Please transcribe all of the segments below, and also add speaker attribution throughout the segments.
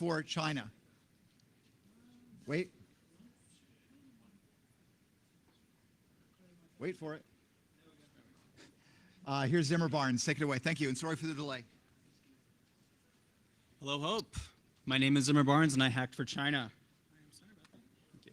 Speaker 1: for China. Wait. Wait for it. Here's Zimmer Barnes. Take it away. Thank you, and sorry for the delay.
Speaker 2: Hello, Hope. My name is Zimmer Barnes, and I hacked for China. Thank you.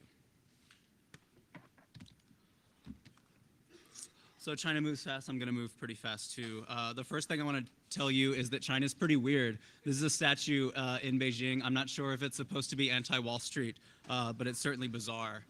Speaker 2: So China moves fast. I'm going to move pretty fast, too. The first thing I want to tell you is that China's pretty weird. This is a statue in Beijing. I'm not sure if it's supposed to be anti-Wall Street, but it's certainly bizarre.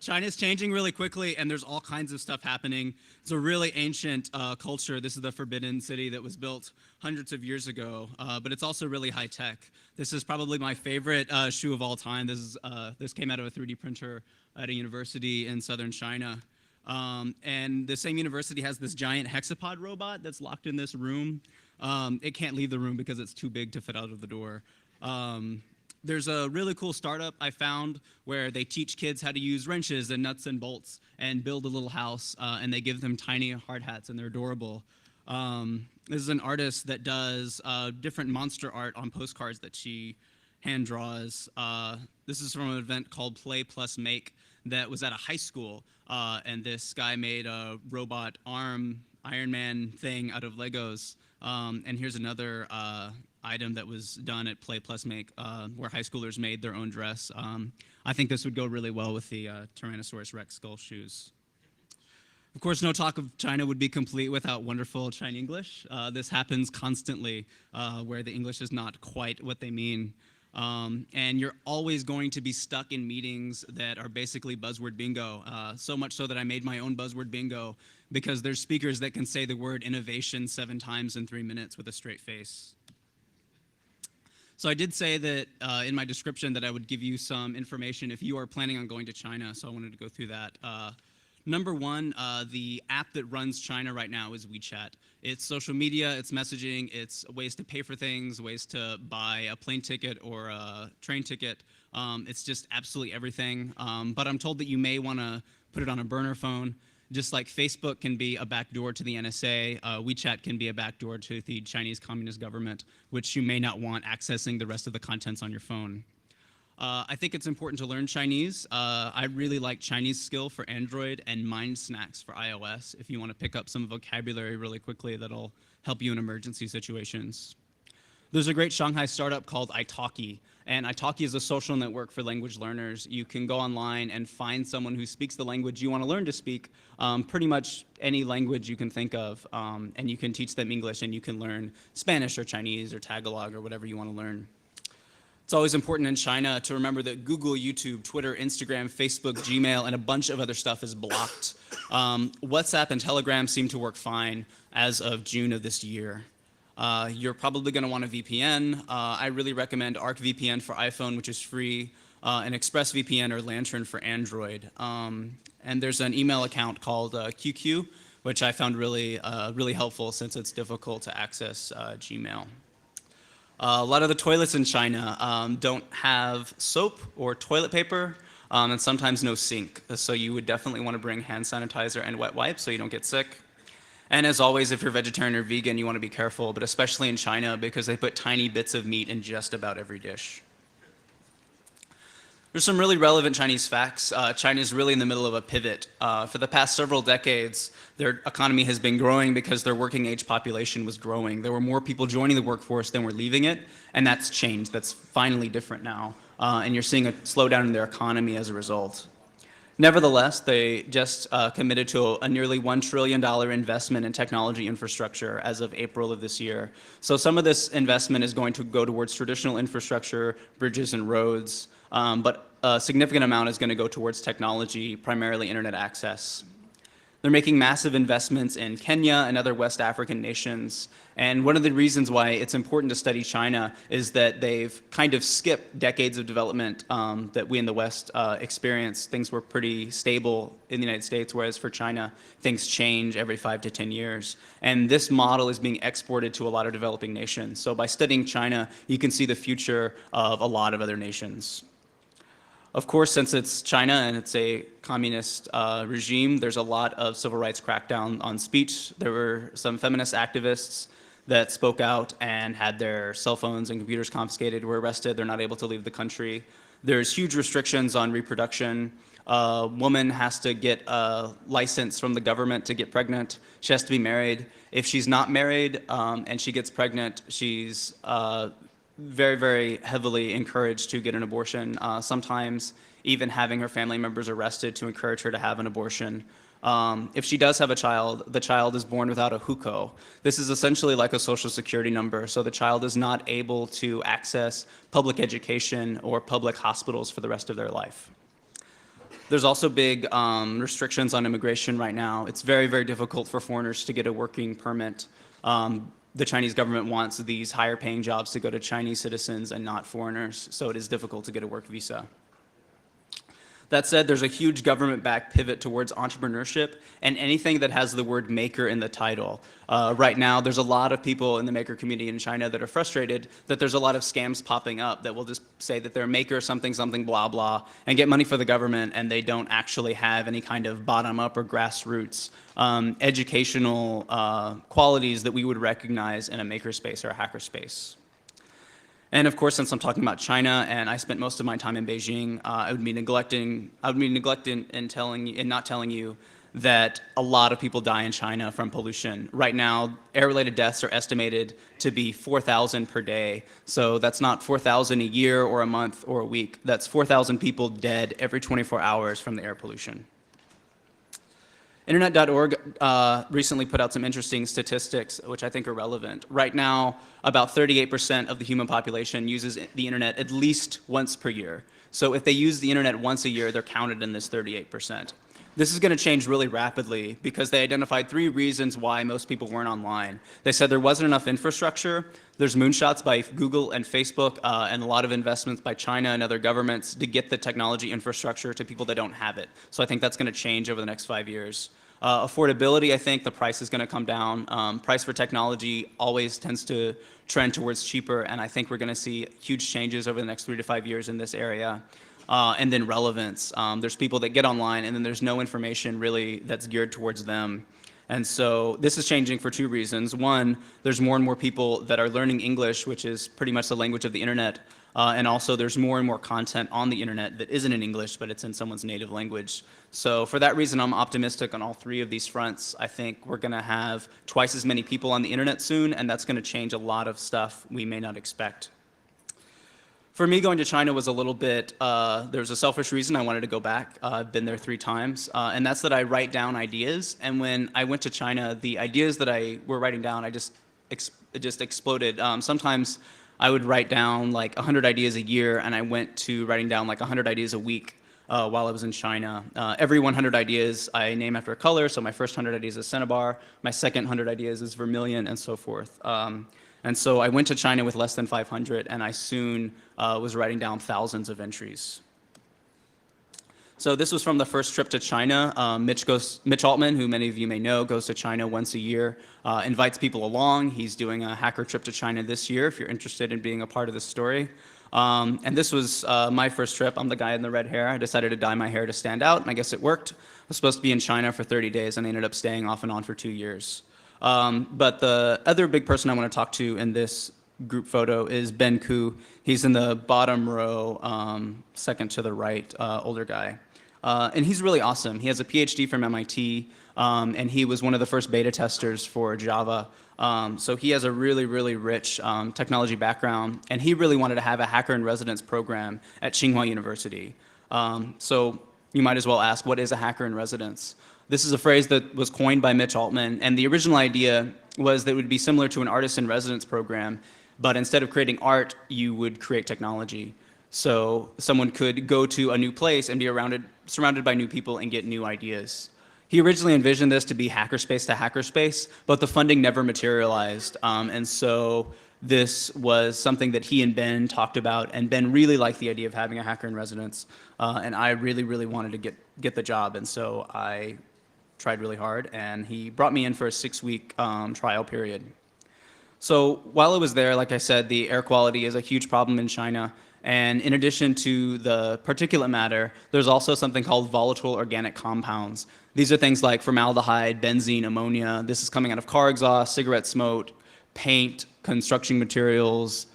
Speaker 2: China's changing really quickly, and there's all kinds of stuff happening. It's a really ancient culture. This is the Forbidden City that was built hundreds of years ago, but it's also really high tech. This is probably my favorite shoe of all time. This came out of a 3D printer at a university in southern China. And the same university has this giant hexapod robot that's locked in this room. It can't leave the room because it's too big to fit out of the door. There's a really cool startup I found where they teach kids how to use wrenches and nuts and bolts and build a little house, and they give them tiny hard hats, and they're adorable. This is an artist that does different monster art on postcards that she hand draws. This is from an event called Play Plus Make that was at a high school, and this guy made a robot arm Iron Man thing out of Legos. And here's another item that was done at Play Plus Make, where high schoolers made their own dress. I think this would go really well with the Tyrannosaurus Rex skull shoes. Of course, no talk of China would be complete without wonderful Chinese English. This happens constantly, where the English is not quite what they mean. And you're always going to be stuck in meetings that are basically buzzword bingo, so much so that I made my own buzzword bingo, because there's speakers that can say the word innovation 7 times in 3 minutes with a straight face. So I did say that in my description that I would give you some information if you are planning on going to China, so I wanted to go through that. Number one, the app that runs China right now is WeChat. It's social media, it's messaging, it's ways to pay for things, ways to buy a plane ticket or a train ticket. It's just absolutely everything. But I'm told that you may want to put it on a burner phone. Just like Facebook can be a backdoor to the NSA, WeChat can be a backdoor to the Chinese Communist government, which you may not want accessing the rest of the contents on your phone. I think it's important to learn Chinese. I really like Chinese Skill for Android and Mind Snacks for iOS if you want to pick up some vocabulary really quickly that'll help you in emergency situations. There's a great Shanghai startup called Italki, and Italki is a social network for language learners. You can go online and find someone who speaks the language you want to learn to speak, pretty much any language you can think of, and you can teach them English, and you can learn Spanish or Chinese or Tagalog or whatever you want to learn. It's always important in China to remember that Google, YouTube, Twitter, Instagram, Facebook, Gmail, and a bunch of other stuff is blocked. WhatsApp and Telegram seem to work fine as of June of this year. You're probably going to want a VPN. I really recommend ArcVPN for iPhone, which is free, and ExpressVPN or Lantern for Android. And there's an email account called QQ, which I found really helpful since it's difficult to access Gmail. A lot of the toilets in China don't have soap or toilet paper, and sometimes no sink. So you would definitely want to bring hand sanitizer and wet wipes so you don't get sick. And as always, if you're vegetarian or vegan, you want to be careful, but especially in China because they put tiny bits of meat in just about every dish. There's some really relevant Chinese facts. China is really in the middle of a pivot. For the past several decades, their economy has been growing because their working age population was growing. There were more people joining the workforce than were leaving it, and that's changed. That's finally different now. And you're seeing a slowdown in their economy as a result. Nevertheless, they just committed to a nearly $1 trillion investment in technology infrastructure as of April of this year. So some of this investment is going to go towards traditional infrastructure, bridges and roads, but a significant amount is going to go towards technology, primarily internet access. They're making massive investments in Kenya and other West African nations. And one of the reasons why it's important to study China is that they've kind of skipped decades of development that we in the West experienced. Things were pretty stable in the United States, whereas for China, things change every 5 to 10 years. And this model is being exported to a lot of developing nations. So by studying China, you can see the future of a lot of other nations. Of course, since it's China and it's a communist regime, there's a lot of civil rights crackdown on speech. There were some feminist activists that spoke out and had their cell phones and computers confiscated were arrested. They're not able to leave the country. There's huge restrictions on reproduction. A woman has to get a license from the government to get pregnant. She has to be married. If she's not married and she gets pregnant, she's very, very heavily encouraged to get an abortion, sometimes even having her family members arrested to encourage her to have an abortion. If she does have a child, the child is born without a hukou. This is essentially like a social security number, so the child is not able to access public education or public hospitals for the rest of their life. There's also big restrictions on immigration right now. It's very, very difficult for foreigners to get a working permit. The Chinese government wants these higher paying jobs to go to Chinese citizens and not foreigners, so it is difficult to get a work visa. That said, there's a huge government-backed pivot towards entrepreneurship and anything that has the word maker in the title. Right now, there's a lot of people in the maker community in China that are frustrated that there's a lot of scams popping up that will just say that they're a maker, something, something, blah, blah, and get money for the government, and they don't actually have any kind of bottom-up or grassroots educational qualities that we would recognize in a maker space or a hacker space. And of course, since I'm talking about China and I spent most of my time in Beijing, I would be neglecting and not telling you that a lot of people die in China from pollution. Right now, air-related deaths are estimated to be 4,000 per day. So that's not 4,000 a year or a month or a week. That's 4,000 people dead every 24 hours from the air pollution. Internet.org recently put out some interesting statistics, which I think are relevant. Right now, about 38% of the human population uses the internet at least once per year. So if they use the internet once a year, they're counted in this 38%. This is going to change really rapidly because they identified 3 reasons why most people weren't online. They said there wasn't enough infrastructure, there's moonshots by Google and Facebook, and a lot of investments by China and other governments to get the technology infrastructure to people that don't have it. So I think that's going to change over the next 5 years. Affordability, I think the price is going to come down. Price for technology always tends to trend towards cheaper, and I think we're going to see huge changes over the next 3 to 5 years in this area. And then relevance. There's people that get online and then there's no information really that's geared towards them. And so this is changing for 2 reasons. One, there's more and more people that are learning English, which is pretty much the language of the internet. And also there's more and more content on the internet that isn't in English, but it's in someone's native language. So for that reason, I'm optimistic on all 3 of these fronts. I think we're going to have twice as many people on the internet soon, and that's going to change a lot of stuff we may not expect. For me, going to China was a little bit, there was a selfish reason I wanted to go back. I've been there 3 times, and that's that I write down ideas. And when I went to China, the ideas that I were writing down, it just exploded. Sometimes I would write down like 100 ideas a year, and I went to writing down like 100 ideas a week while I was in China. Every 100 ideas I name after a color, so my first 100 ideas is cinnabar, my second 100 ideas is vermilion, and so forth. And so I went to China with less than 500, and I soon was writing down thousands of entries. So this was from the first trip to China. Mitch Altman, who many of you may know, goes to China once a year, invites people along. He's doing a hacker trip to China this year, if you're interested in being a part of this story. And this was my first trip. I'm the guy in the red hair. I decided to dye my hair to stand out, and I guess it worked. I was supposed to be in China for 30 days, and I ended up staying off and on for 2 years. But the other big person I want to talk to in this group photo is Ben Ku. He's in the bottom row, second to the right, older guy. And he's really awesome. He has a PhD from MIT, and he was one of the first beta testers for Java. So he has a really, really rich technology background, and he really wanted to have a hacker in residence program at Tsinghua University. So you might as well ask, what is a hacker in residence? This is a phrase that was coined by Mitch Altman, and the original idea was that it would be similar to an artist in residence program, but instead of creating art, you would create technology. So someone could go to a new place and be surrounded by new people and get new ideas. He originally envisioned this to be hackerspace to hackerspace, but the funding never materialized. And so this was something that he and Ben talked about, and Ben really liked the idea of having a hacker in residence. And I really, really wanted to get the job, and so I tried really hard, and he brought me in for a 6-week trial period. So while I was there, like I said, the air quality is a huge problem in China. And in addition to the particulate matter, there's also something called volatile organic compounds. These are things like formaldehyde, benzene, ammonia. This is coming out of car exhaust, cigarette smoke, paint, construction materials,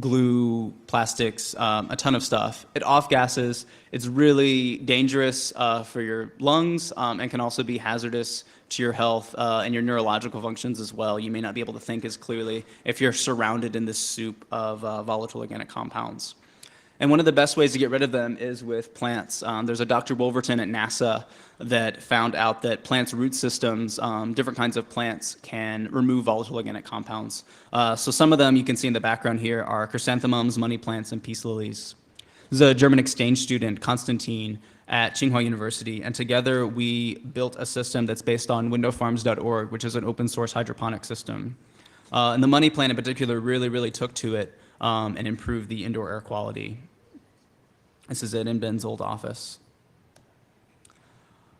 Speaker 2: glue, plastics, a ton of stuff. It off-gases. It's really dangerous for your lungs and can also be hazardous to your health and your neurological functions as well. You may not be able to think as clearly if you're surrounded in this soup of volatile organic compounds. And one of the best ways to get rid of them is with plants. There's a Dr. Wolverton at NASA that found out that plants' root systems, different kinds of plants, can remove volatile organic compounds. So some of them you can see in the background here are chrysanthemums, money plants, and peace lilies. This is a German exchange student, Konstantin, at Tsinghua University, and together we built a system that's based on windowfarms.org, which is an open source hydroponic system. And the money plant in particular really took to it and improved the indoor air quality. This is it in Ben's old office.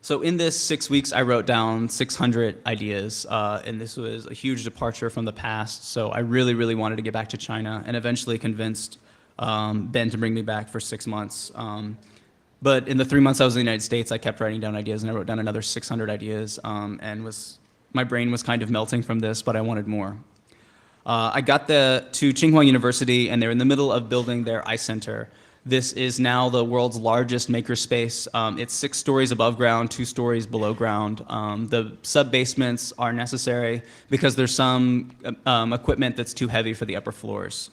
Speaker 2: So in this 6 weeks, I wrote down 600 ideas, and this was a huge departure from the past. So I really wanted to get back to China, and eventually convinced Ben to bring me back for 6 months. But in the 3 months I was in the United States, I kept writing down ideas, and I wrote down another 600 ideas, and my brain was kind of melting from this, but I wanted more. I got to Tsinghua University, and they're in the middle of building their ice center. This is now the world's largest makerspace. It's 6 stories above ground, 2 stories below ground. The sub-basements are necessary because there's some equipment that's too heavy for the upper floors.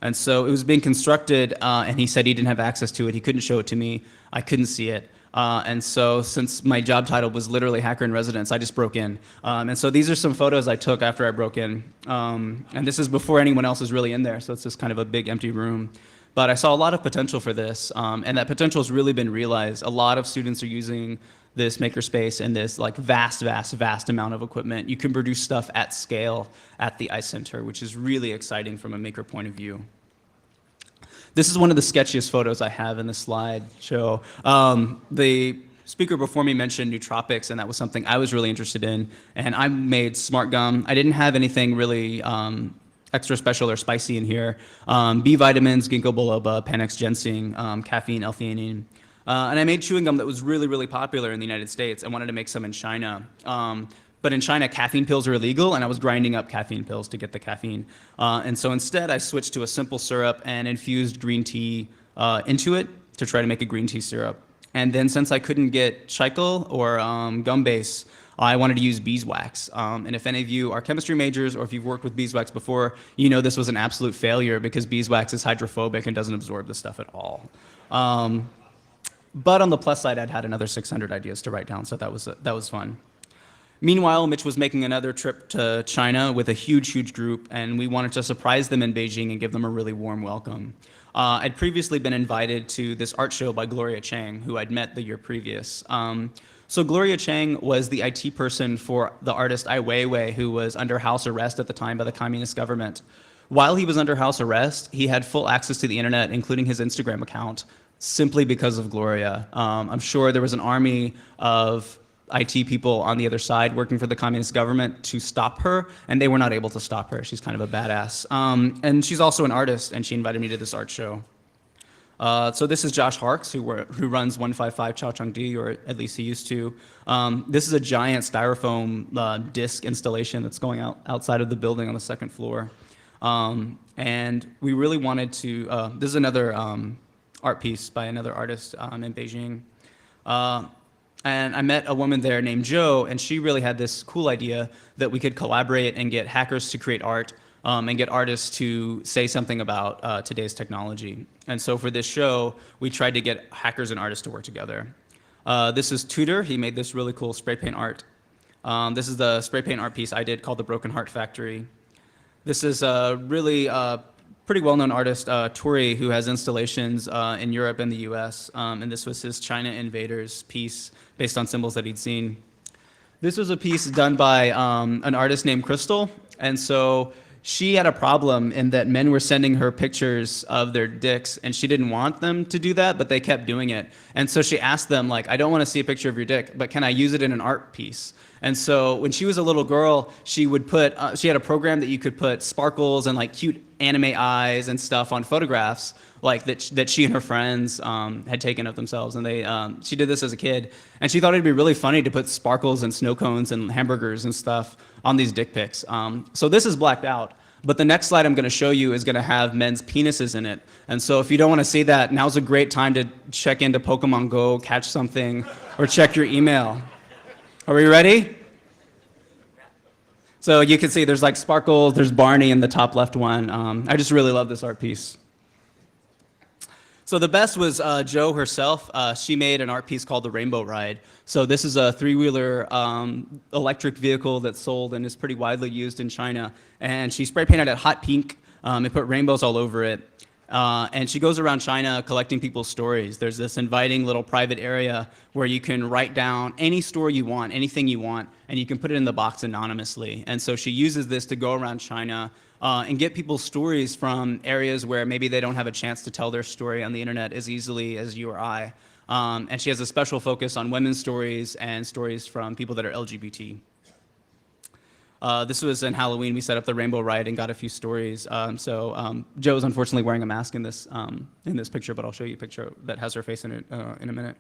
Speaker 2: And so it was being constructed, and he said he didn't have access to it. He couldn't show it to me. I couldn't see it. And so since my job title was literally hacker in residence, I just broke in. And so these are some photos I took after I broke in. And this is before anyone else is really in there, so it's just kind of a big empty room. But I saw a lot of potential for this, and that potential has really been realized. A lot of students are using this makerspace and this like vast amount of equipment. You can produce stuff at scale at the Ice Center, which is really exciting from a maker point of view. This is one of the sketchiest photos I have in the slideshow. The speaker before me mentioned nootropics, and that was something I was really interested in. And I made smart gum. I didn't have anything really extra special or spicy in here. B vitamins, ginkgo biloba, panax ginseng, caffeine, L-theanine. And I made chewing gum that was really popular in the United States. I wanted to make some in China. But in China, caffeine pills are illegal, and I was grinding up caffeine pills to get the caffeine. And so instead, I switched to a simple syrup and infused green tea into it to try to make a green tea syrup. And then since I couldn't get chicle or gum base, I wanted to use beeswax. And if any of you are chemistry majors or if you've worked with beeswax before, you know this was an absolute failure because beeswax is hydrophobic and doesn't absorb the stuff at all. But on the plus side, I'd had another 600 ideas to write down, so that was fun. Meanwhile, Mitch was making another trip to China with a huge group, and we wanted to surprise them in Beijing and give them a really warm welcome. I'd previously been invited to this art show by Gloria Chang, who I'd met the year previous. So Gloria Chang was the IT person for the artist Ai Weiwei, who was under house arrest at the time by the communist government. While he was under house arrest, he had full access to the internet, including his Instagram account, simply because of Gloria. I'm sure there was an army of IT people on the other side working for the communist government to stop her, and they were not able to stop her. She's kind of a badass. And she's also an artist, and she invited me to this art show. So this is Josh Harks, who runs 155 Chaochengdi, or at least he used to. This is a giant styrofoam disc installation that's going outside of the building on the second floor. And we really wanted to, this is another art piece by another artist in Beijing. And I met a woman there named Jo, and she really had this cool idea that we could collaborate and get hackers to create art and get artists to say something about today's technology. And so for this show, we tried to get hackers and artists to work together. This is Tudor. He made this really cool spray paint art. This is the spray paint art piece I did called The Broken Heart Factory. This is a really pretty well-known artist, Tori, who has installations in Europe and the US. And this was his China Invaders piece based on symbols that he'd seen. This was a piece done by an artist named Crystal. And so she had a problem in that men were sending her pictures of their dicks, and she didn't want them to do that, but they kept doing it. And so she asked them, like, I don't want to see a picture of your dick, but can I use it in an art piece? And so when she was a little girl, she would put, she had a program that you could put sparkles and like cute anime eyes and stuff on photographs like that she and her friends had taken of themselves. And she did this as a kid. And she thought it'd be really funny to put sparkles and snow cones and hamburgers and stuff on these dick pics. So this is blacked out. But the next slide I'm going to show you is going to have men's penises in it. And so if you don't want to see that, now's a great time to check into Pokemon Go, catch something, or check your email. Are we ready? So you can see there's like sparkles, there's Barney in the top left one. I just really love this art piece. So the best was Jo herself. She made an art piece called the Rainbow Ride. So this is a three-wheeler electric vehicle that's sold and is pretty widely used in China. And she spray painted it hot pink and put rainbows all over it. And she goes around China collecting people's stories. There's this inviting little private area where you can write down any story you want, anything you want, and you can put it in the box anonymously. And so she uses this to go around China and get people's stories from areas where maybe they don't have a chance to tell their story on the internet as easily as you or I. And she has a special focus on women's stories and stories from people that are LGBT. This was in Halloween. We set up the Rainbow Ride and got a few stories. Jo is unfortunately wearing a mask in this picture, but I'll show you a picture that has her face in it in a minute.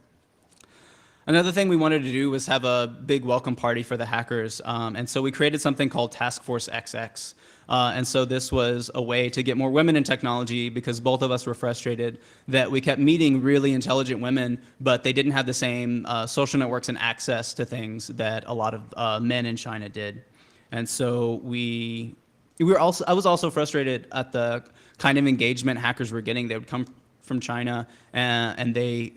Speaker 2: Another thing we wanted to do was have a big welcome party for the hackers. And so we created something called Task Force XX. And so this was a way to get more women in technology because both of us were frustrated that we kept meeting really intelligent women, but they didn't have the same social networks and access to things that a lot of men in China did. And so I was also frustrated at the kind of engagement hackers were getting. They would come from China and they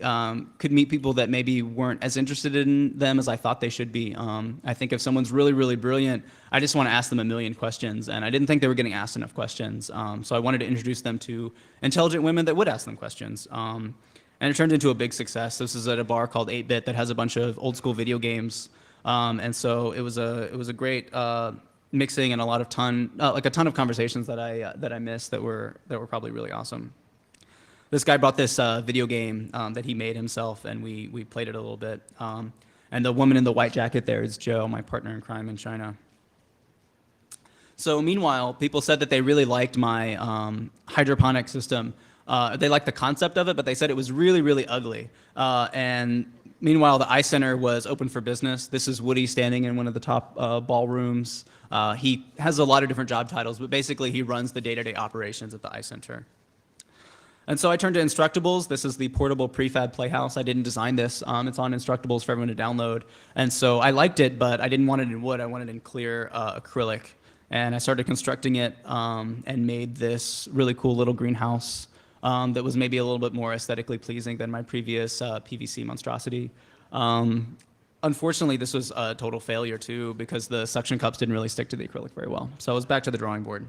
Speaker 2: could meet people that maybe weren't as interested in them as I thought they should be. I think if someone's really, really brilliant, I just want to ask them a million questions. And I didn't think they were getting asked enough questions. So I wanted to introduce them to intelligent women that would ask them questions. And it turned into a big success. This is at a bar called 8-Bit that has a bunch of old school video games. And so it was a great mixing and a ton of conversations that I missed that were probably really awesome. This guy brought this video game that he made himself, and we played it a little bit. And the woman in the white jacket there is Jo, my partner in crime in China. So meanwhile, people said that they really liked my hydroponic system. They liked the concept of it, but they said it was really, really ugly. And meanwhile, the Eye Center was open for business. This is Woody standing in one of the top ballrooms. He has a lot of different job titles, but basically he runs the day-to-day operations at the Eye Center. And so I turned to Instructables. This is the portable prefab playhouse. I didn't design this. It's on Instructables for everyone to download. And so I liked it, but I didn't want it in wood. I wanted it in clear acrylic. And I started constructing it and made this really cool little greenhouse that was maybe a little bit more aesthetically pleasing than my previous PVC monstrosity. Unfortunately, this was a total failure too because the suction cups didn't really stick to the acrylic very well. So I was back to the drawing board.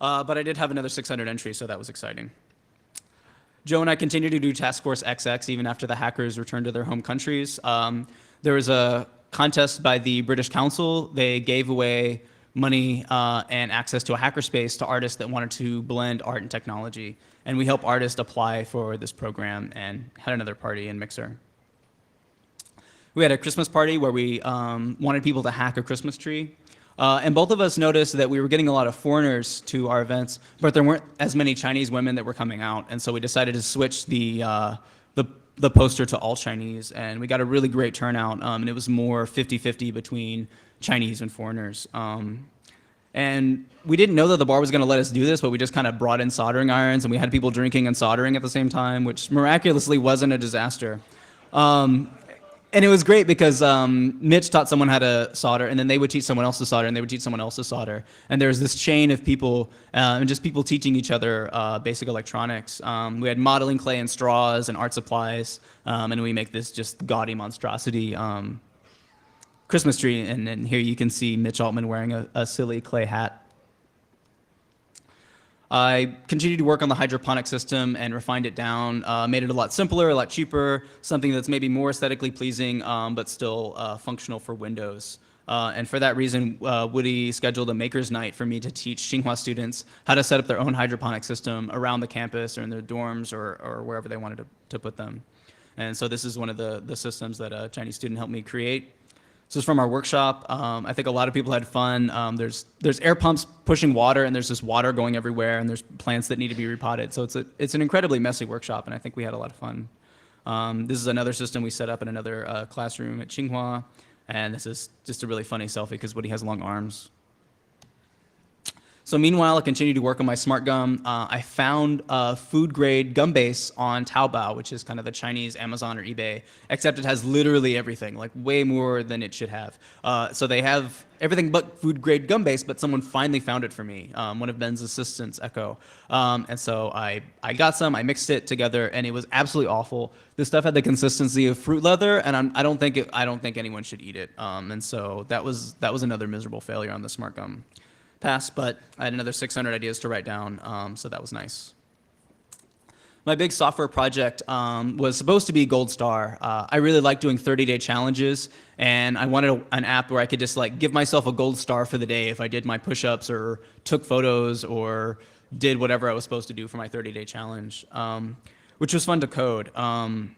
Speaker 2: But I did have another 600 entries, so that was exciting. Jo and I continued to do Task Force XX even after the hackers returned to their home countries. There was a contest by the British Council. They gave away money and access to a hackerspace to artists that wanted to blend art and technology. And we helped artists apply for this program and had another party in Mixer. We had a Christmas party where we wanted people to hack a Christmas tree. And both of us noticed that we were getting a lot of foreigners to our events, but there weren't as many Chinese women that were coming out. And so we decided to switch the poster to all Chinese. And we got a really great turnout. And it was more 50-50 between Chinese and foreigners. And we didn't know that the bar was going to let us do this, but we just kind of brought in soldering irons. And we had people drinking and soldering at the same time, which miraculously wasn't a disaster. And it was great because Mitch taught someone how to solder, and then they would teach someone else to solder, and they would teach someone else to solder. And there was this chain of people, and just people teaching each other basic electronics. We had modeling clay and straws and art supplies, and we make this just gaudy monstrosity Christmas tree. And then here you can see Mitch Altman wearing a silly clay hat. I continued to work on the hydroponic system and refined it down, made it a lot simpler, a lot cheaper, something that's maybe more aesthetically pleasing, but still functional for Windows. And for that reason, Woody scheduled a maker's night for me to teach Tsinghua students how to set up their own hydroponic system around the campus or in their dorms or wherever they wanted to put them. And so this is one of the systems that a Chinese student helped me create. This is from our workshop. I think a lot of people had fun. There's air pumps pushing water, and there's just water going everywhere, and there's plants that need to be repotted. So it's an incredibly messy workshop, and I think we had a lot of fun. This is another system we set up in another classroom at Tsinghua, and this is just a really funny selfie because Woody has long arms. So meanwhile, I continued to work on my smart gum. I found a food-grade gum base on Taobao, which is kind of the Chinese Amazon or eBay, except it has literally everything, like way more than it should have. So they have everything but food-grade gum base, but someone finally found it for me, one of Ben's assistants, Echo. And so I got some, I mixed it together, and it was absolutely awful. This stuff had the consistency of fruit leather, and I don't think anyone should eat it. And so that was another miserable failure on the smart gum pass, but I had another 600 ideas to write down, so that was nice. My big software project was supposed to be Gold Star. I really like doing 30-day challenges, and I wanted an app where I could just like give myself a gold star for the day if I did my push-ups or took photos or did whatever I was supposed to do for my 30-day challenge, which was fun to code. And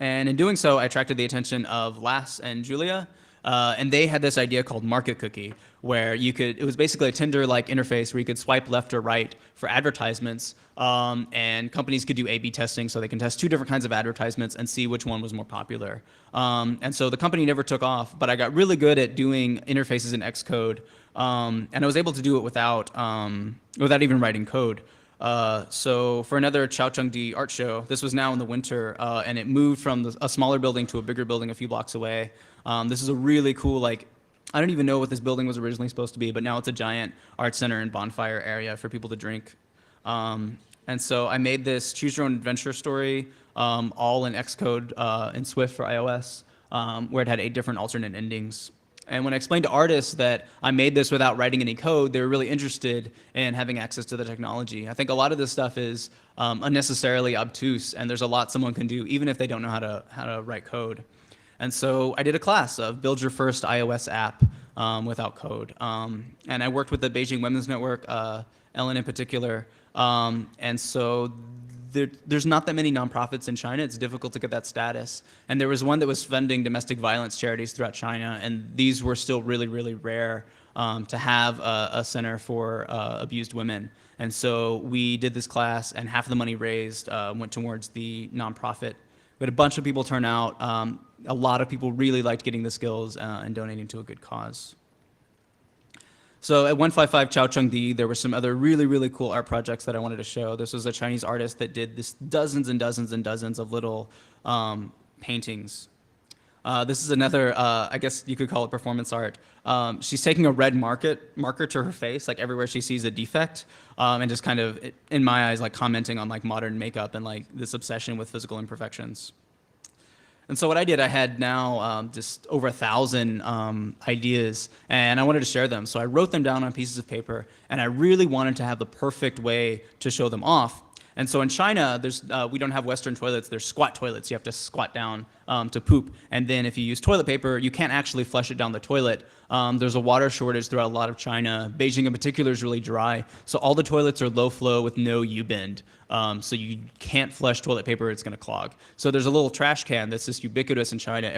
Speaker 2: in doing so, I attracted the attention of Lass and Julia, and they had this idea called Market Cookie, where it was basically a Tinder-like interface where you could swipe left or right for advertisements, and companies could do A/B testing, so they can test two different kinds of advertisements and see which one was more popular. And so the company never took off, but I got really good at doing interfaces in Xcode, and I was able to do it without even writing code. So for another Chaochengdi art show, this was now in the winter, and it moved from a smaller building to a bigger building a few blocks away. This is a really cool, I don't even know what this building was originally supposed to be, but now it's a giant art center and bonfire area for people to drink. And so I made this choose your own adventure story, all in Xcode and Swift for iOS, where it had 8 different alternate endings. And when I explained to artists that I made this without writing any code, they were really interested in having access to the technology. I think a lot of this stuff is unnecessarily obtuse, and there's a lot someone can do even if they don't know how to write code. And so I did a class of build your first iOS app without code. And I worked with the Beijing Women's Network, Ellen in particular. And so there's not that many nonprofits in China. It's difficult to get that status. And there was one that was funding domestic violence charities throughout China, and these were still really, really rare to have a center for abused women. And so we did this class, and half of the money raised went towards the nonprofit. We had a bunch of people turn out. A lot of people really liked getting the skills and donating to a good cause. So at 155 Chaochengdi, there were some other really, really cool art projects that I wanted to show. This was a Chinese artist that did this dozens and dozens and dozens of little paintings. This is another, I guess you could call it performance art. She's taking a red marker to her face, like everywhere she sees a defect, and just kind of, in my eyes, like commenting on like modern makeup and like this obsession with physical imperfections. And so what I did, I had now just over 1,000 ideas, and I wanted to share them. So I wrote them down on pieces of paper, and I really wanted to have the perfect way to show them off. And so in China, we don't have Western toilets. There's squat toilets. You have to squat down to poop. And then if you use toilet paper, you can't actually flush it down the toilet. There's a water shortage throughout a lot of China. Beijing in particular is really dry. So all the toilets are low flow with no U-bend. So you can't flush toilet paper, it's gonna clog. So there's a little trash can that's just ubiquitous in China.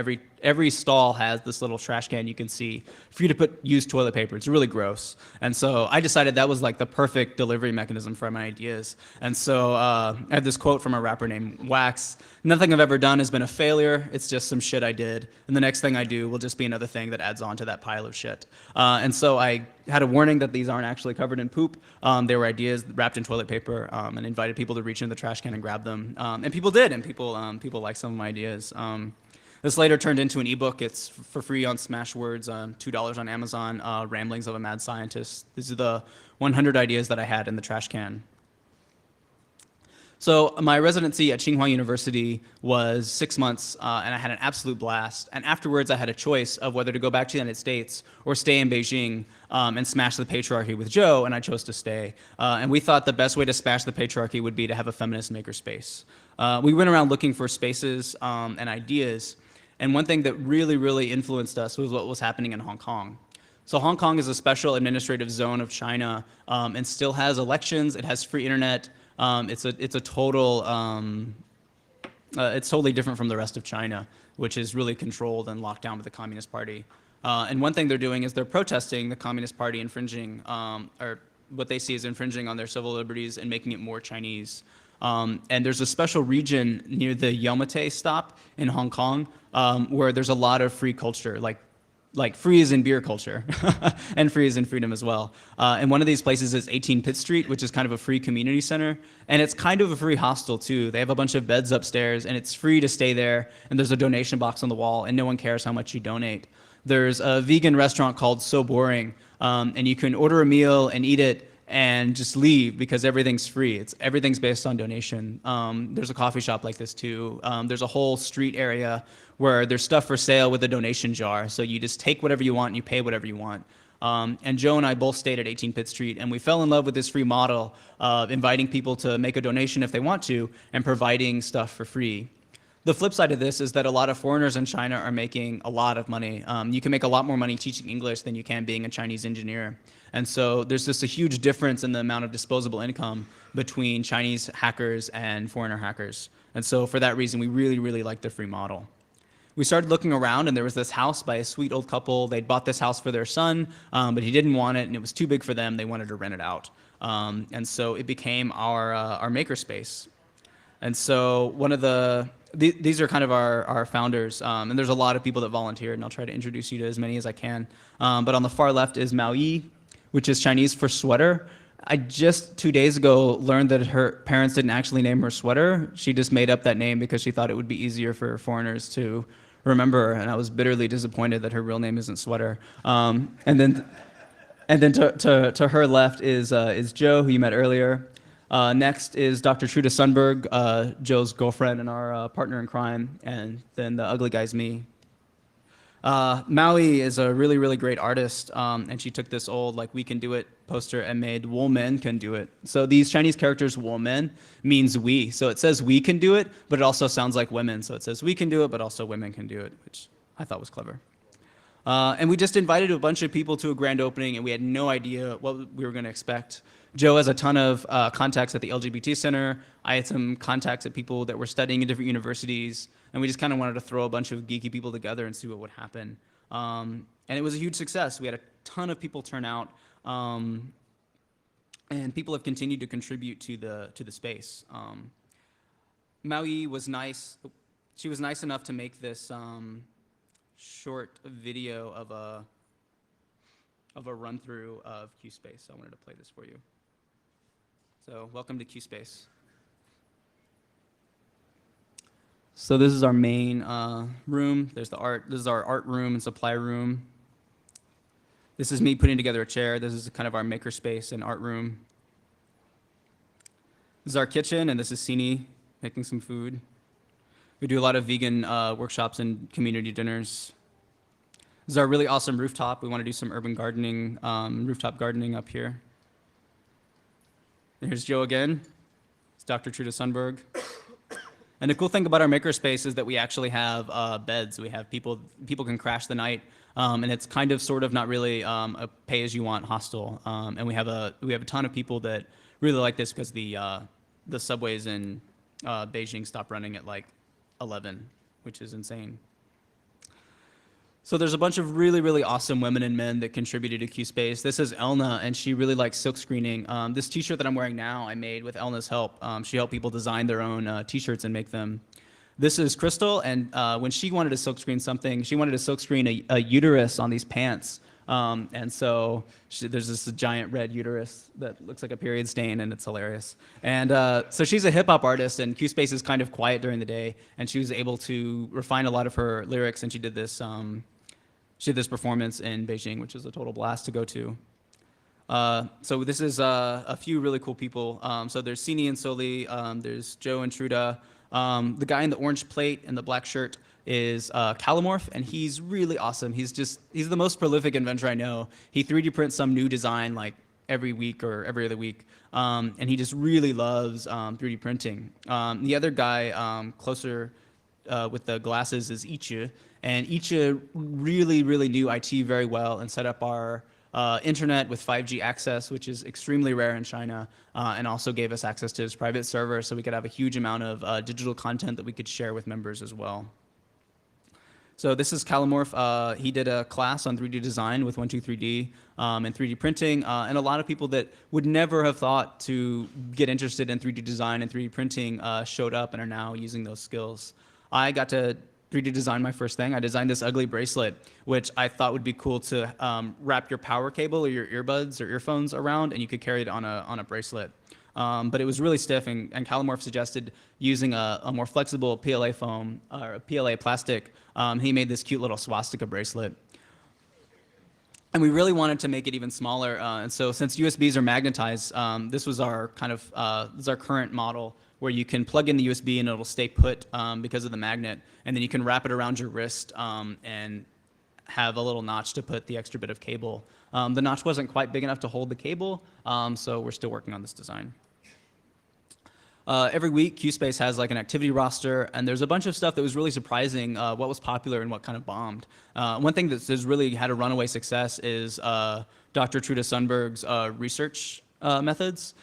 Speaker 2: Every stall has this little trash can you can see for you to use toilet paper. It's really gross. And so I decided that was like the perfect delivery mechanism for my ideas. And so I have this quote from a rapper named Wax. Nothing I've ever done has been a failure. It's just some shit I did. And the next thing I do will just be another thing that adds on to that pile of shit. And so I had a warning that these aren't actually covered in poop. They were ideas wrapped in toilet paper, and invited people to reach into the trash can and grab them. And people did, and people liked some of my ideas. This later turned into an ebook. It's for free on Smashwords, $2 on Amazon, Ramblings of a Mad Scientist. These are the 100 ideas that I had in the trash can. So my residency at Tsinghua University was 6 months, and I had an absolute blast. And afterwards, I had a choice of whether to go back to the United States or stay in Beijing and smash the patriarchy with Joe, and I chose to stay. And we thought the best way to smash the patriarchy would be to have a feminist makerspace. We went around looking for spaces and ideas, and one thing that really, really influenced us was what was happening in Hong Kong. So Hong Kong is a special administrative zone of China and still has elections, it has free internet. It's totally different from the rest of China, which is really controlled and locked down by the Communist Party. And one thing they're doing is they're protesting the Communist Party infringing, or what they see as infringing on their civil liberties and making it more Chinese. And there's a special region near the Yelmate stop in Hong Kong where there's a lot of free culture, like free is in beer culture, and free is in freedom as well. And one of these places is 18 Pitt Street, which is kind of a free community center. And it's kind of a free hostel too. They have a bunch of beds upstairs and it's free to stay there. And there's a donation box on the wall and no one cares how much you donate. There's a vegan restaurant called So Boring, and you can order a meal and eat it and just leave because everything's free. Everything's based on donation. There's a coffee shop like this too. There's a whole street area where there's stuff for sale with a donation jar. So you just take whatever you want and you pay whatever you want. And Joe and I both stayed at 18 Pitt Street, and we fell in love with this free model of inviting people to make a donation if they want to and providing stuff for free. The flip side of this is that a lot of foreigners in China are making a lot of money. You can make a lot more money teaching English than you can being a Chinese engineer. And so there's just a huge difference in the amount of disposable income between Chinese hackers and foreigner hackers. And so for that reason, we really, really like the free model. We started looking around and there was this house by a sweet old couple. They'd bought this house for their son, but he didn't want it and it was too big for them. They wanted to rent it out. And so it became our makerspace. And so these are kind of our founders, and there's a lot of people that volunteered, and I'll try to introduce you to as many as I can. But on the far left is Mao Yi, which is Chinese for sweater. I just 2 days ago learned that her parents didn't actually name her Sweater. She just made up that name because she thought it would be easier for foreigners to remember, and I was bitterly disappointed that her real name isn't Sweater. And then to her left is Joe, who you met earlier. Next is Dr. Truda Sundberg, Joe's girlfriend and our partner in crime, and then the ugly guy's me. Maui is a really, really great artist, and she took this old, like, we can do it poster and made wool men can do it. So these Chinese characters, wool men, means we. So it says we can do it, but it also sounds like women. So it says we can do it, but also women can do it, which I thought was clever. And we just invited a bunch of people to a grand opening, and we had no idea what we were going to expect. Joe has a ton of contacts at the LGBT Center. I had some contacts at people that were studying in different universities, and we just kind of wanted to throw a bunch of geeky people together and see what would happen. And it was a huge success. We had a ton of people turn out, and people have continued to contribute to the space. Maui was nice. She was nice enough to make this short video of a run through of QSpace. So I wanted to play this for you. So welcome to QSpace. So this is our main room. There's the art. This is our art room and supply room. This is me putting together a chair. This is kind of our makerspace and art room. This is our kitchen, and this is Sini making some food. We do a lot of vegan workshops and community dinners. This is our really awesome rooftop. We want to do some urban gardening, rooftop gardening up here. And here's Joe again. It's Dr. Truda Sundberg. And the cool thing about our makerspace is that we actually have beds. We have people can crash the night, and it's kind of sort of not really a pay-as-you-want hostel. And we have a ton of people that really like this because the subways in Beijing stop running at like 11, which is insane. So there's a bunch of really, really awesome women and men that contributed to QSpace. This is Elna, and she really likes silk screening. This t-shirt that I'm wearing now, I made with Elna's help. She helped people design their own t-shirts and make them. This is Crystal, and when she wanted to silk screen something, she wanted to silk screen a uterus on these pants. And so there's this giant red uterus that looks like a period stain, and it's hilarious. And so she's a hip hop artist, and QSpace is kind of quiet during the day, and she was able to refine a lot of her lyrics, and she did this performance in Beijing, which is a total blast to go to. So this is a few really cool people. So there's Sini and Soli, there's Joe and Truda. The guy in the orange plate and the black shirt is Calamorph, and he's really awesome. He's the most prolific inventor I know. He 3D prints some new design like every week or every other week, and he just really loves 3D printing. The other guy closer with the glasses is Ichi, and Ichi really, really knew IT very well and set up our internet with 5G access, which is extremely rare in China, and also gave us access to his private server so we could have a huge amount of digital content that we could share with members as well. So this is Callimorph. He did a class on 3D design with 123D and 3D printing, and a lot of people that would never have thought to get interested in 3D design and 3D printing showed up and are now using those skills. I got to 3D design my first thing. I designed this ugly bracelet, which I thought would be cool to wrap your power cable or your earbuds or earphones around, and you could carry it on a bracelet. But it was really stiff, and Callimorph suggested using a more flexible PLA foam or a PLA plastic. He made this cute little swastika bracelet. And we really wanted to make it even smaller. And so since USBs are magnetized, this was our this is our current model, where you can plug in the USB and it'll stay put because of the magnet. And then you can wrap it around your wrist and have a little notch to put the extra bit of cable. The notch wasn't quite big enough to hold the cable, so we're still working on this design. Every week, QSpace has like an activity roster, and there's a bunch of stuff that was really surprising, what was popular and what kind of bombed. One thing that has really had a runaway success is Dr. Truda Sundberg's research methods.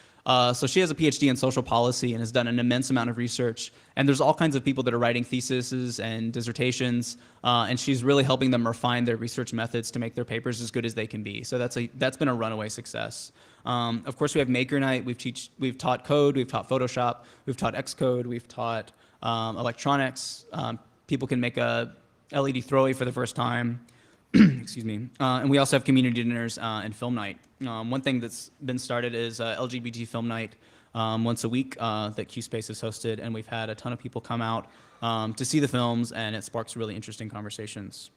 Speaker 2: So she has a PhD in social policy and has done an immense amount of research. And there's all kinds of people that are writing theses and dissertations, and she's really helping them refine their research methods to make their papers as good as they can be. So that's been a runaway success. Of course, we have Maker Night. We've taught code. We've taught Photoshop. We've taught Xcode. We've taught electronics. People can make a LED throwaway for the first time. Excuse me. And we also have community dinners and film night. One thing that's been started is LGBT film night once a week that QSpace has hosted, and we've had a ton of people come out to see the films, and it sparks really interesting conversations.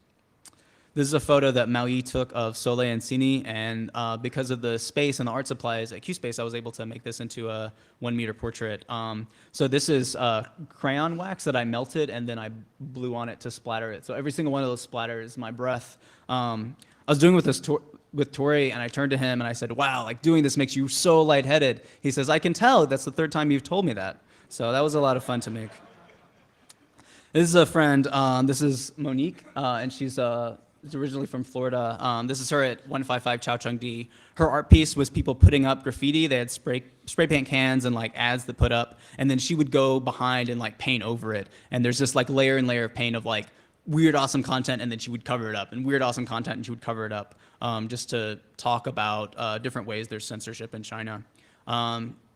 Speaker 2: This is a photo that Maui took of Soleil and Sini, and because of the space and the art supplies at QSpace, I was able to make this into a 1-meter portrait. So this is crayon wax that I melted, and then I blew on it to splatter it. So every single one of those splatters is my breath. I was doing with this with Tori, and I turned to him and I said, "Wow, like doing this makes you so lightheaded." He says, "I can tell. That's the third time you've told me that." So that was a lot of fun to make. This is a friend. This is Monique, and she's originally from Florida. This is her at 155 Chao Chung Di. Her art piece was people putting up graffiti. They had spray paint cans and like ads that put up, and then she would go behind and like paint over it. And there's this like layer and layer of paint of like weird, awesome content, and then she would cover it up, and weird, awesome content, and she would cover it up, just to talk about different ways there's censorship in China.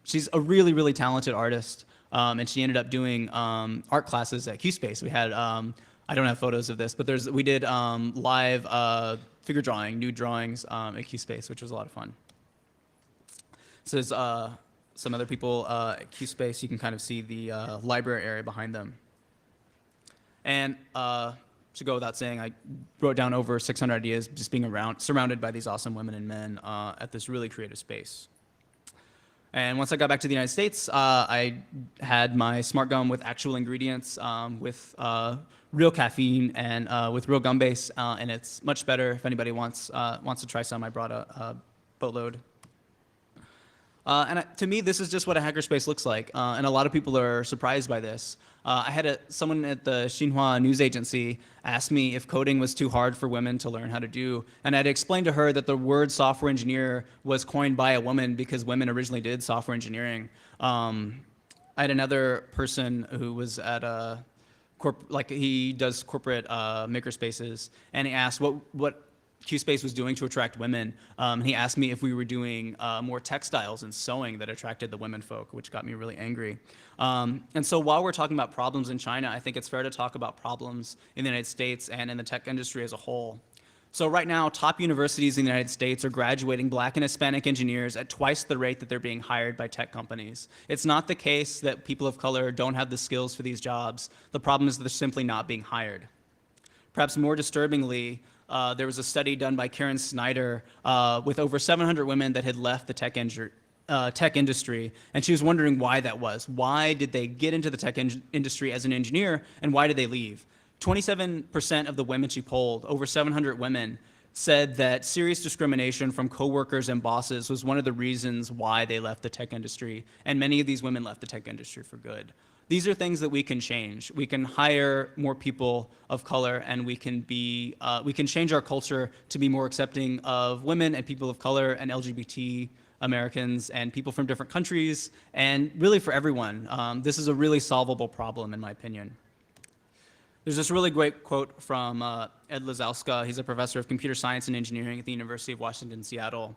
Speaker 2: She's a really, really talented artist, and she ended up doing art classes at QSpace. We had, I don't have photos of this, but we did live figure drawing, nude drawings at QSpace, which was a lot of fun. So there's some other people at QSpace. You can kind of see the library area behind them. And to go without saying, I wrote down over 600 ideas just being surrounded by these awesome women and men at this really creative space. And once I got back to the United States, I had my smart gum with actual ingredients, with real caffeine and with real gum base, and it's much better. If anybody wants to try some, I brought a boatload. And to me, this is just what a hackerspace looks like, and a lot of people are surprised by this. I had someone at the Xinhua news agency ask me if coding was too hard for women to learn how to do, and I had explained to her that the word software engineer was coined by a woman because women originally did software engineering. I had another person who was at a he does corporate makerspaces, and he asked what QSpace was doing to attract women. He asked me if we were doing more textiles and sewing that attracted the women folk, which got me really angry. And so while we're talking about problems in China, I think it's fair to talk about problems in the United States and in the tech industry as a whole. So right now, top universities in the United States are graduating Black and Hispanic engineers at twice the rate that they're being hired by tech companies. It's not the case that people of color don't have the skills for these jobs. The problem is that they're simply not being hired. Perhaps more disturbingly, there was a study done by Karen Snyder with over 700 women that had left the tech industry, and she was wondering why that was. Why did they get into the tech industry as an engineer, and why did they leave? 27% of the women she polled, over 700 women, said that serious discrimination from coworkers and bosses was one of the reasons why they left the tech industry, and many of these women left the tech industry for good. These are things that we can change. We can hire more people of color, and we can change our culture to be more accepting of women and people of color and LGBT Americans and people from different countries, and really for everyone. This is a really solvable problem, in my opinion. There's this really great quote from Ed Lazowska. He's a professor of computer science and engineering at the University of Washington, Seattle.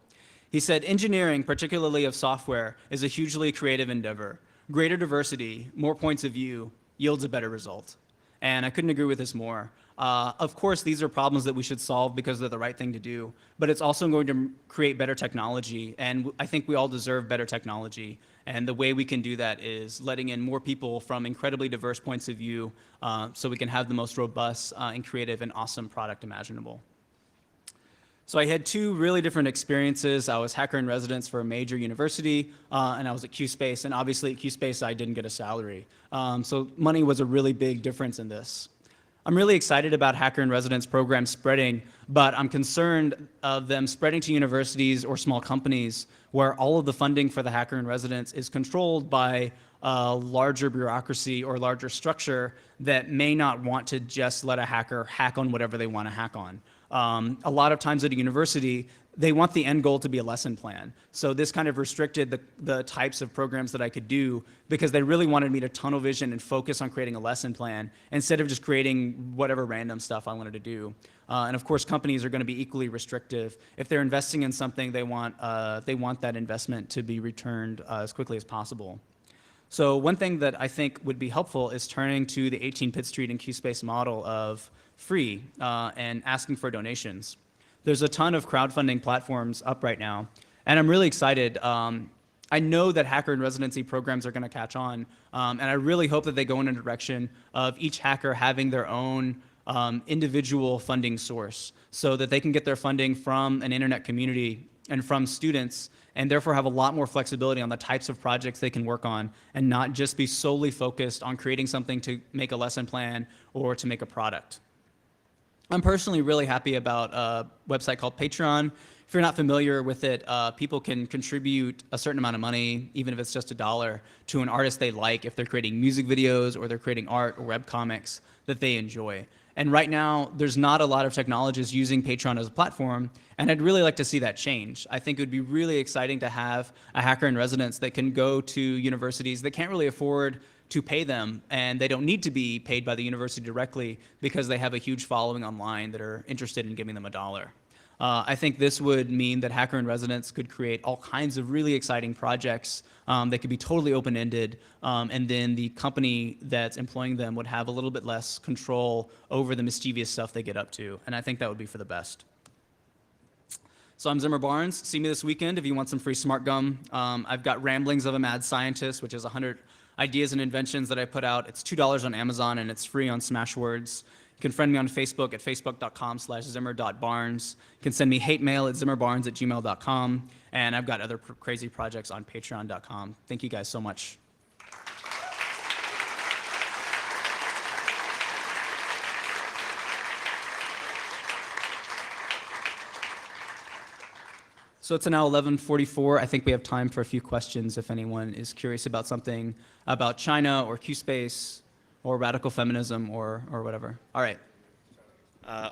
Speaker 2: He said, engineering, particularly of software, is a hugely creative endeavor. Greater diversity, more points of view, yields a better result. And I couldn't agree with this more. Of course, these are problems that we should solve because they're the right thing to do, but it's also going to create better technology, and I think we all deserve better technology. And the way we can do that is letting in more people from incredibly diverse points of view so we can have the most robust and creative and awesome product imaginable. So I had two really different experiences. I was hacker in residence for a major university, and I was at QSpace. And obviously at QSpace, I didn't get a salary. So money was a really big difference in this. I'm really excited about hacker in residence programs spreading, but I'm concerned of them spreading to universities or small companies where all of the funding for the hacker in residence is controlled by a larger bureaucracy or larger structure that may not want to just let a hacker hack on whatever they want to hack on. A lot of times at a university, they want the end goal to be a lesson plan. So this kind of restricted the types of programs that I could do because they really wanted me to tunnel vision and focus on creating a lesson plan instead of just creating whatever random stuff I wanted to do. And of course, companies are going to be equally restrictive. If they're investing in something, they want that investment to be returned as quickly as possible. So one thing that I think would be helpful is turning to the 18 Pitt Street and QSpace model of free and asking for donations. There's a ton of crowdfunding platforms up right now, and I'm really excited. I know that hacker in residency programs are going to catch on, and I really hope that they go in a direction of each hacker having their own individual funding source so that they can get their funding from an internet community and from students, and therefore have a lot more flexibility on the types of projects they can work on and not just be solely focused on creating something to make a lesson plan or to make a product. I'm personally really happy about a website called Patreon. If you're not familiar with it, people can contribute a certain amount of money, even if it's just $1, to an artist they like if they're creating music videos or they're creating art or webcomics that they enjoy. And right now, there's not a lot of technologists using Patreon as a platform, and I'd really like to see that change. I think it would be really exciting to have a hacker in residence that can go to universities that can't really afford to pay them, and they don't need to be paid by the university directly because they have a huge following online that are interested in giving them $1. I think this would mean that hacker in residence could create all kinds of really exciting projects that could be totally open-ended, and then the company that's employing them would have a little bit less control over the mischievous stuff they get up to, and I think that would be for the best. So I'm Zimmer Barnes. See me this weekend if you want some free smart gum. I've got Ramblings of a Mad Scientist, which is 100 ideas and inventions that I put out. It's $2 on Amazon, and it's free on Smashwords. You can friend me on Facebook at facebook.com/zimmer.barnes. You can send me hate mail at zimmerbarnes@gmail.com. And I've got other crazy projects on patreon.com. Thank you guys so much. So it's now 11:44. I think we have time for a few questions if anyone is curious about something about China or QSpace or radical feminism or whatever. All right.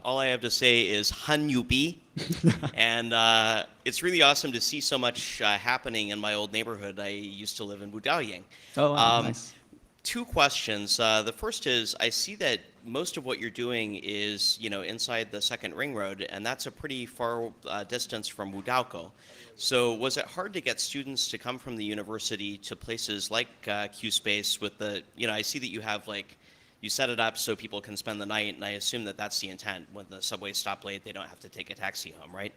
Speaker 3: All I have to say is Han Yu Bi. And it's really awesome to see so much happening in my old neighborhood. I used to live in Wudaoying.
Speaker 2: Oh, wow, nice.
Speaker 3: Two questions. The first is, I see that most of what you're doing is, inside the second ring road, and that's a pretty far distance from Wudao. So was it hard to get students to come from the university to places like QSpace with the, I see that you have you set it up so people can spend the night, and I assume that that's the intent. When the subways stop late, they don't have to take a taxi home, right?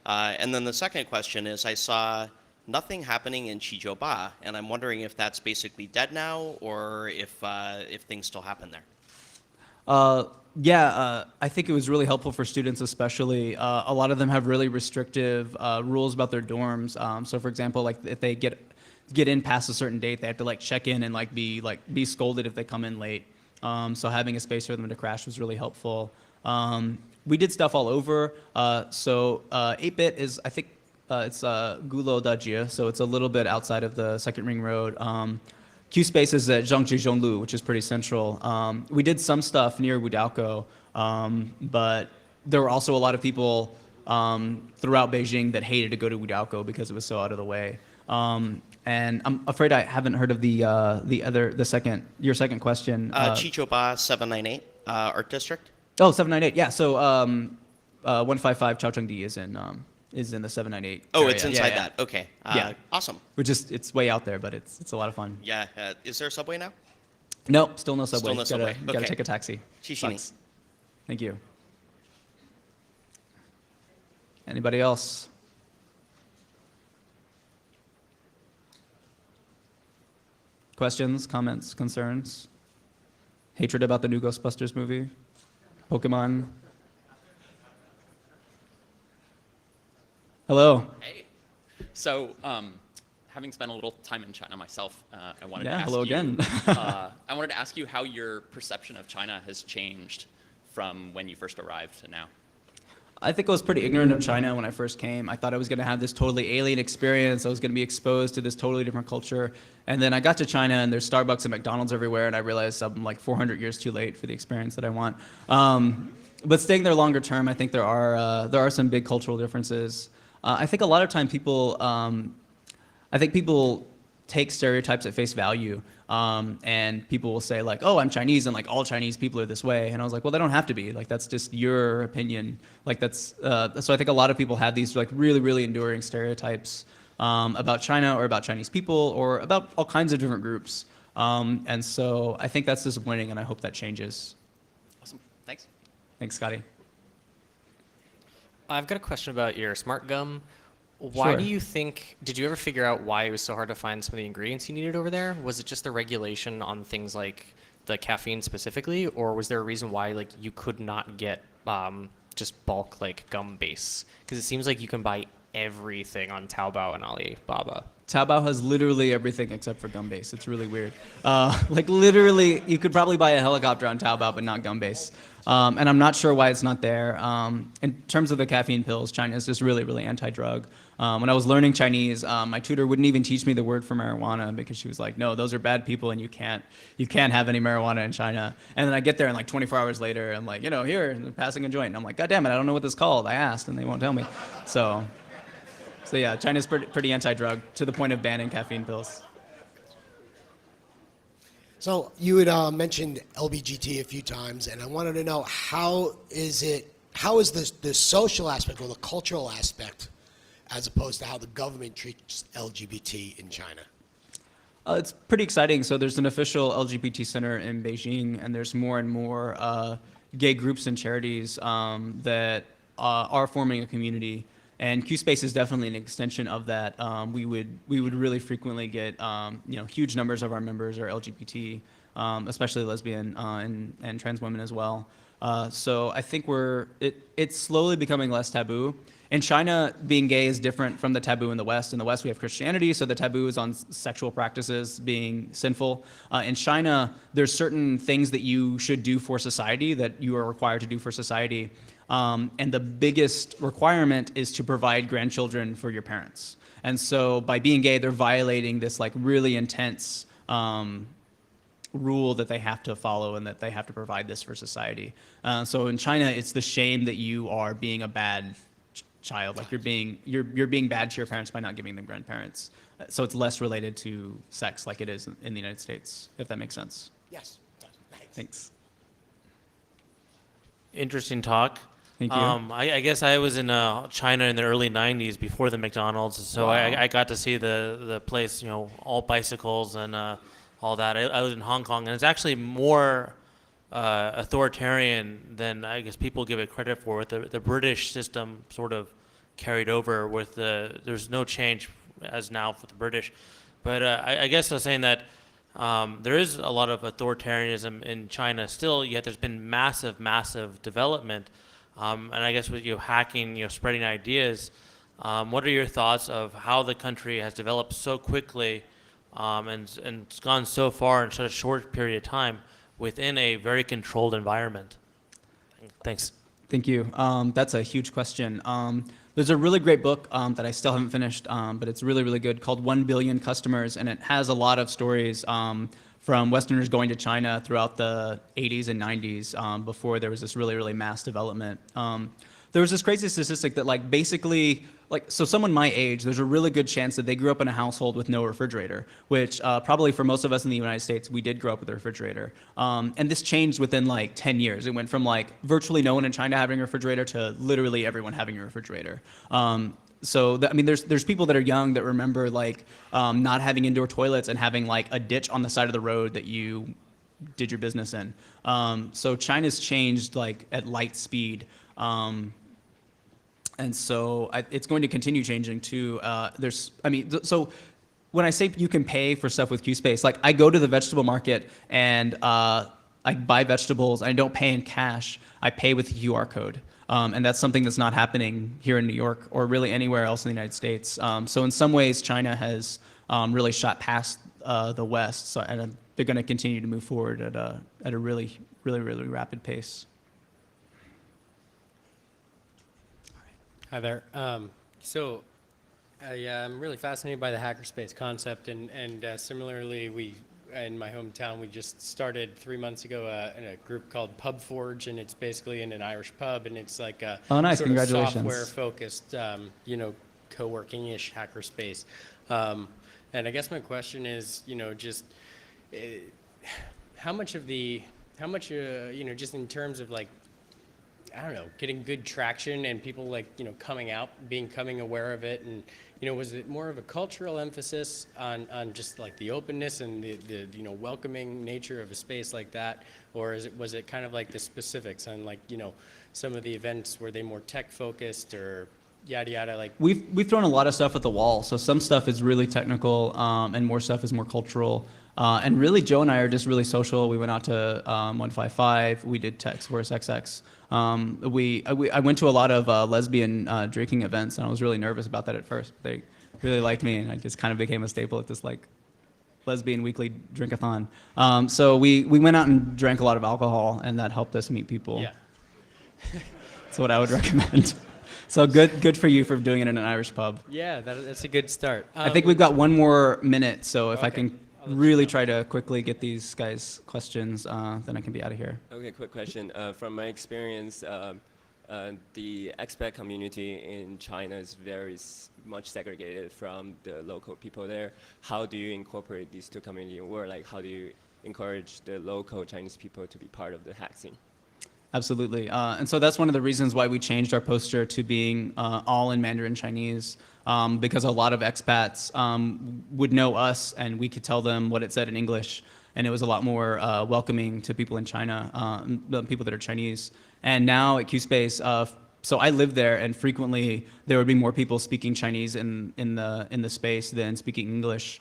Speaker 3: And then the second question is, I saw nothing happening in Chijiuba, and I'm wondering if that's basically dead now, or if things still happen there.
Speaker 2: I think it was really helpful for students, especially. A lot of them have really restrictive rules about their dorms. So, for example, if they get in past a certain date, they have to check in and be scolded if they come in late. So having a space for them to crash was really helpful. We did stuff all over. 8-bit is, I think, it's Gulo Dajie, so it's a little bit outside of the second ring road. QSpace is at Zhangji Zhonglu, which is pretty central. We did some stuff near Wudao, but there were also a lot of people throughout Beijing that hated to go to Wudao because it was so out of the way. And I'm afraid I haven't heard of your second question.
Speaker 3: Chijiuba 798. Art District?
Speaker 2: Oh, 798. Yeah. So 155 Chowchungdi is in the 798.
Speaker 3: Oh,
Speaker 2: area.
Speaker 3: it's
Speaker 2: Yeah,
Speaker 3: inside
Speaker 2: yeah.
Speaker 3: that. Okay.
Speaker 2: Yeah.
Speaker 3: Awesome.
Speaker 2: It's way out there, but it's a lot of fun.
Speaker 3: Yeah. Is there a subway now?
Speaker 2: Nope, still no subway.
Speaker 3: Still no subway.
Speaker 2: Gotta
Speaker 3: Okay.
Speaker 2: take a taxi.
Speaker 3: Shishini.
Speaker 2: Sucks. Thank you. Anybody else? Questions, comments, concerns? Hatred about the new Ghostbusters movie? Pokemon? Hello.
Speaker 4: Hey. So, having spent a little time in China myself, I wanted to
Speaker 2: Yeah,
Speaker 4: ask
Speaker 2: hello
Speaker 4: you,
Speaker 2: again.
Speaker 4: I wanted to ask you how your perception of China has changed from when you first arrived to now.
Speaker 2: I think I was pretty ignorant of China when I first came. I thought I was going to have this totally alien experience. I was going to be exposed to this totally different culture. And then I got to China, and there's Starbucks and McDonald's everywhere, and I realized I'm like 400 years too late for the experience that I want. But staying there longer term, I think there are some big cultural differences. I think a lot of time people take stereotypes at face value, and people will say like, "Oh, I'm Chinese," and like all Chinese people are this way. And I was like, "Well, they don't have to be. Like that's just your opinion. Like that's." So I think a lot of people have these like really, really enduring stereotypes about China or about Chinese people or about all kinds of different groups. And so I think that's disappointing, and I hope that changes.
Speaker 4: Awesome. Thanks.
Speaker 2: Thanks, Scotty.
Speaker 5: I've got a question about your smart gum. Why
Speaker 2: Sure.
Speaker 5: do you think, did you ever figure out why it was so hard to find some of the ingredients you needed over there? Was it just the regulation on things like the caffeine specifically, or was there a reason why like you could not get just bulk like gum base? Because it seems like you can buy everything on Taobao and Alibaba.
Speaker 2: Taobao has literally everything except for gum base. It's really weird. Like literally, you could probably buy a helicopter on Taobao, but not gum base. And I'm not sure why it's not there. In terms of the caffeine pills, China is just really, really anti-drug. When I was learning Chinese, my tutor wouldn't even teach me the word for marijuana because she was like, "No, those are bad people, and you can't have any marijuana in China." And then I get there, and like 24 hours later, I'm like, here, they're passing a joint. And I'm like, "God damn it, I don't know what this is called." I asked, and they won't tell me. So yeah, China's pretty anti-drug to the point of banning caffeine pills.
Speaker 6: So you had mentioned LBGT a few times, and I wanted to know how is the social aspect or the cultural aspect as opposed to how the government treats LGBT in China?
Speaker 2: It's pretty exciting. So there's an official LGBT center in Beijing, and there's more and more gay groups and charities that are forming a community. And QSpace is definitely an extension of that. We would really frequently get huge numbers of our members are LGBT, especially lesbian and trans women as well. So I think it's slowly becoming less taboo. In China, being gay is different from the taboo in the West. In the West, we have Christianity, so the taboo is on sexual practices being sinful. In China, there's certain things that you should do for society, that you are required to do for society. And the biggest requirement is to provide grandchildren for your parents. And so by being gay, they're violating this like really intense rule that they have to follow and that they have to provide this for society. So in China, it's the shame that you are being a bad child, like you're being bad to your parents by not giving them grandparents. So it's less related to sex like it is in the United States, if that makes sense.
Speaker 6: Yes. Thanks.
Speaker 2: Thanks.
Speaker 7: Interesting talk.
Speaker 2: Thank you.
Speaker 7: I guess I was in China in the early 90s before the McDonald's, so
Speaker 2: Wow.
Speaker 7: I got to see the place, all bicycles and all that. I lived in Hong Kong, and it's actually more authoritarian than I guess people give it credit for. With the British system sort of carried over with there's no change as now for the British. But I guess I was saying that there is a lot of authoritarianism in China still, yet there's been massive development. And I guess with hacking, spreading ideas, what are your thoughts of how the country has developed so quickly and it's gone so far in such a short period of time within a very controlled environment? Thanks.
Speaker 2: Thank you. That's a huge question. There's a really great book that I still haven't finished, but it's really, really good, called 1 Billion Customers, and it has a lot of stories from Westerners going to China throughout the 80s and 90s before there was this really, really mass development. There was this crazy statistic that basically like, so someone my age, there's a really good chance that they grew up in a household with no refrigerator, which probably for most of us in the United States, we did grow up with a refrigerator. And this changed within like 10 years. It went from like virtually no one in China having a refrigerator to literally everyone having a refrigerator. I mean, there's people that are young that remember like not having indoor toilets and having like a ditch on the side of the road that you did your business in. So China's changed like at light speed. And so it's going to continue changing too. So when I say you can pay for stuff with QSpace, like I go to the vegetable market and I buy vegetables. I don't pay in cash. I pay with a QR code. And that's something that's not happening here in New York or really anywhere else in the United States. So in some ways, China has really shot past the West. So and they're going to continue to move forward at a really rapid pace.
Speaker 8: Hi there. I'm really fascinated by the hackerspace concept, and similarly, in my hometown, we just started 3 months ago in a group called Pub Forge, and it's basically in an Irish pub, and it's like a
Speaker 2: Oh, nice.
Speaker 8: sort
Speaker 2: Congratulations.
Speaker 8: of software-focused, co-working-ish hackerspace. And I guess my question is, just how much, just in terms of like, I don't know, getting good traction and people like, becoming aware of it, and was it more of a cultural emphasis on just like the openness and the welcoming nature of a space like that, or was it kind of like the specifics on like some of the events, were they more tech focused or yada yada? Like
Speaker 2: We've thrown a lot of stuff at the wall. So some stuff is really technical, and more stuff is more cultural. And really, Joe and I are just really social. We went out to 155. We did Text Force XX. I went to a lot of lesbian drinking events, and I was really nervous about that at first. They really liked me, and I just kind of became a staple at this like lesbian weekly drinkathon. So we went out and drank a lot of alcohol, and that helped us meet people.
Speaker 8: yeah.
Speaker 2: That's what I would recommend. So good for you for doing it in an Irish pub.
Speaker 8: Yeah, that's a good start.
Speaker 2: I think we've got one more minute, so if I
Speaker 8: Okay.
Speaker 2: can really try to quickly get these guys questions, then I can be out of here.
Speaker 9: Okay, quick question. From my experience, the expat community in China is very much segregated from the local people there. How do you incorporate these two communities, or like how do you encourage the local Chinese people to be part of the hack scene?
Speaker 2: Absolutely. And so that's one of the reasons why we changed our poster to being all in Mandarin Chinese, because a lot of expats would know us and we could tell them what it said in English. And it was a lot more welcoming to people in China, people that are Chinese. And now at QSpace, so I live there, and frequently there would be more people speaking Chinese in the space than speaking English.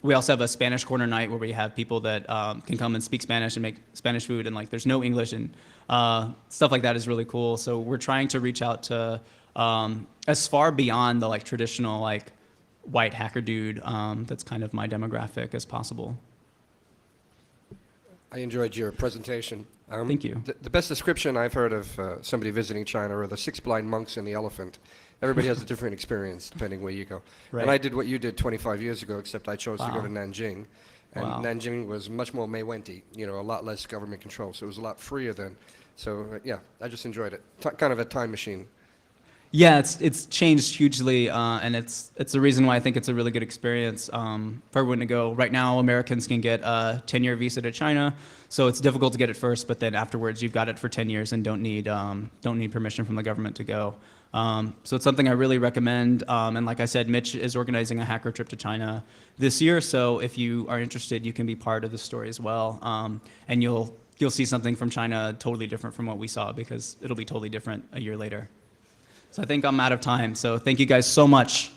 Speaker 2: We also have a Spanish corner night where we have people that can come and speak Spanish and make Spanish food, and like there's no English, and stuff like that is really cool. So we're trying to reach out to as far beyond the like traditional like white hacker dude that's kind of my demographic as possible.
Speaker 10: I enjoyed your presentation.
Speaker 2: Thank you.
Speaker 10: The best description I've heard of somebody visiting China are the 6 blind monks and the elephant. Everybody has a different experience depending where you go.
Speaker 2: Right.
Speaker 10: And I did what you did 25 years ago, except I chose to go
Speaker 2: Wow.
Speaker 10: to Nanjing. And
Speaker 2: Wow.
Speaker 10: Nanjing was much more Meiwenti, a lot less government control. So it was a lot freer then. So yeah, I just enjoyed it. Kind of a time machine.
Speaker 2: Yeah, it's changed hugely, and it's the reason why I think it's a really good experience for everyone to go. Right now, Americans can get a 10-year visa to China, so it's difficult to get it first, but then afterwards, you've got it for 10 years and don't need permission from the government to go. So it's something I really recommend. And like I said, Mitch is organizing a hacker trip to China this year, so if you are interested, you can be part of the story as well, and you'll see something from China totally different from what we saw, because it'll be totally different a year later. So I think I'm out of time. So thank you guys so much.